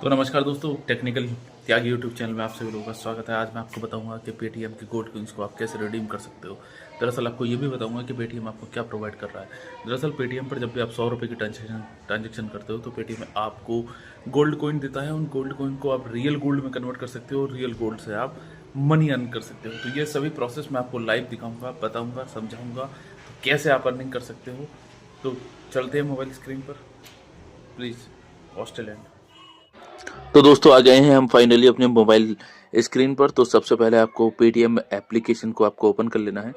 तो नमस्कार दोस्तों, टेक्निकल त्याग यूट्यूब चैनल में आप सभी लोगों का स्वागत है। आज मैं आपको बताऊंगा कि पेटीएम के गोल्ड कोइंस को आप कैसे रिडीम कर सकते हो। दरअसल आपको ये भी बताऊंगा कि पेटीएम आपको क्या प्रोवाइड कर रहा है। दरअसल पेटीएम पर जब भी आप 100 रुपये की ट्रांजेक्शन करते हो तो पेटीएम आपको गोल्ड कोइन देता है। उन गोल्ड कोइन को आप रियल गोल्ड में कन्वर्ट कर सकते हो और रियल गोल्ड से आप मनी अर्न कर सकते हो। तो ये सभी प्रोसेस मैं आपको लाइव दिखाऊंगा, बताऊंगा, समझाऊंगा तो कैसे आप अर्निंग कर सकते हो। तो चलते हैं मोबाइल स्क्रीन पर, प्लीज़ ऑस्ट्रेलैंड। तो दोस्तों आ गए हैं हम फाइनली अपने मोबाइल स्क्रीन पर। तो सबसे पहले आपको पेटीएम एप्लीकेशन को आपको ओपन कर लेना है।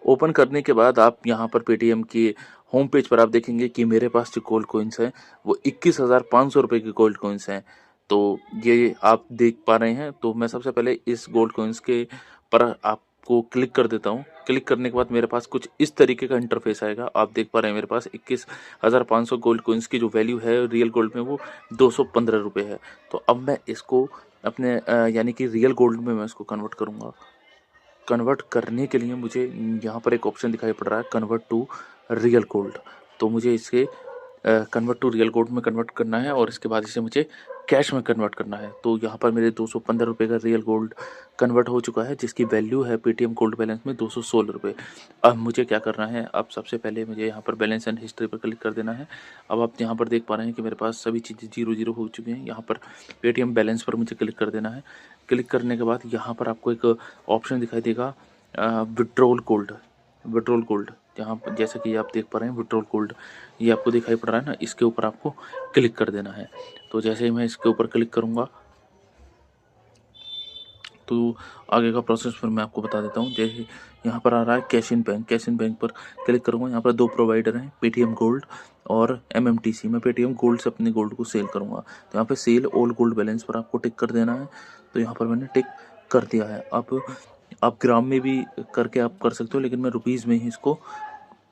ओपन करने के बाद आप यहाँ पर पेटीएम की होम पेज पर आप देखेंगे कि मेरे पास जो गोल्ड कोइंस हैं वो 21,500 रुपये के गोल्ड कोइंस हैं। तो ये आप देख पा रहे हैं। तो मैं सबसे पहले इस गोल्ड कोइंस के पर आपको क्लिक कर देता हूँ। क्लिक करने के बाद मेरे पास कुछ इस तरीके का इंटरफेस आएगा। आप देख पा रहे हैं मेरे पास 21,500 गोल्ड कोइंस की जो वैल्यू है रियल गोल्ड में वो 215 रुपये है। तो अब मैं इसको अपने यानी कि रियल गोल्ड में मैं इसको कन्वर्ट करूँगा। कन्वर्ट करने के लिए मुझे यहाँ पर एक ऑप्शन दिखाई पड़ रहा है, कन्वर्ट टू रियल गोल्ड। तो मुझे इसे कन्वर्ट टू रियल गोल्ड में कन्वर्ट करना है और इसके बाद इसे मुझे कैश में कन्वर्ट करना है। तो यहाँ पर मेरे 215 रुपये का रियल गोल्ड कन्वर्ट हो चुका है, जिसकी वैल्यू है पेटीएम गोल्ड बैलेंस में 216 रुपये। अब मुझे क्या करना है, अब सबसे पहले मुझे यहाँ पर बैलेंस एंड हिस्ट्री पर क्लिक कर देना है। अब आप यहाँ पर देख पा रहे हैं कि मेरे पास सभी चीज़ें 0 हो चुकी हैं। यहाँ पर पेटीएम बैलेंस पर मुझे क्लिक कर देना है। क्लिक करने के बाद यहाँ पर आपको एक ऑप्शन दिखाई देगा, विड्रॉल गोल्ड। विड्रॉल गोल्ड यहाँ पर जैसे कि आप देख पा रहे हैं विड्रॉल गोल्ड ये आपको दिखाई पड़ रहा है ना, इसके ऊपर आपको क्लिक कर देना है। तो जैसे ही मैं इसके ऊपर क्लिक करूँगा तो आगे का प्रोसेस फिर मैं आपको बता देता हूँ। जैसे यहाँ पर आ रहा है cash in bank, cash in bank पर क्लिक करूँगा। यहाँ पर दो प्रोवाइडर हैं, पेटीएम गोल्ड और एमएमटीसी। मैं पेटीएम गोल्ड से अपने गोल्ड को सेल करूँगा। तो यहाँ पे सेल ऑल गोल्ड बैलेंस पर आपको टिक कर देना है। तो यहाँ पर मैंने टिक कर दिया है। अब आप ग्राम में भी करके आप कर सकते हो, लेकिन मैं रुपीज़ में ही इसको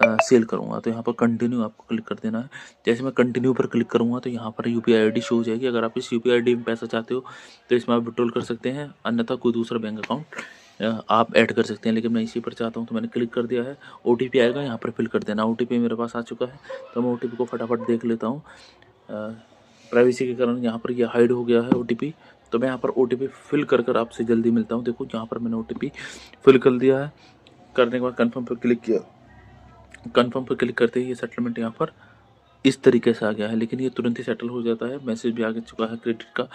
सेल करूँगा। तो यहाँ पर कंटिन्यू आपको क्लिक कर देना है। जैसे मैं कंटिन्यू पर क्लिक करूँगा तो यहाँ पर यूपीआई आईडी शो हो जाएगी। अगर आप इस यूपीआई आईडी में पैसा चाहते हो तो इसमें आप विड्रॉल कर सकते हैं, अन्यथा कोई दूसरा बैंक अकाउंट आप ऐड कर सकते हैं। लेकिन मैं इसी पर चाहता हूँ तो मैंने क्लिक कर दिया है। ओटीपी आएगा, यहाँ पर फिल कर देना। ओटीपी मेरे पास आ चुका है तो मैं ओटीपी को फटाफट देख लेता हूँ। प्राइवेसी के कारण यहाँ पर यह हाइड हो गया है ओटीपी। तो मैं यहाँ पर ओटीपी फिल कर कर आपसे जल्दी मिलता हूँ। देखो यहाँ पर मैंने ओटीपी फिल कर दिया है। करने के बाद कन्फर्म पर क्लिक किया। कन्फर्म पर क्लिक करते ही ये सेटलमेंट यहाँ पर इस तरीके से आ गया है, लेकिन ये तुरंत ही सेटल हो जाता है। मैसेज भी आ चुका है क्रेडिट का।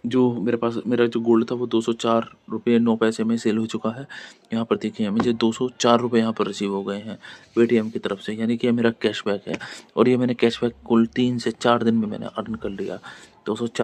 जो मेरे पास मेरा जो गोल्ड था वो 204 रुपये 9 पैसे में सेल हो चुका है। यहाँ पर देखिए मुझे 204 रुपये यहाँ पर रिसीव हो गए हैं पेटीएम की तरफ से, यानी कि ये मेरा कैशबैक है। और ये मैंने कैशबैक कुल 3 से 4 दिन में मैंने अर्न कर लिया। 204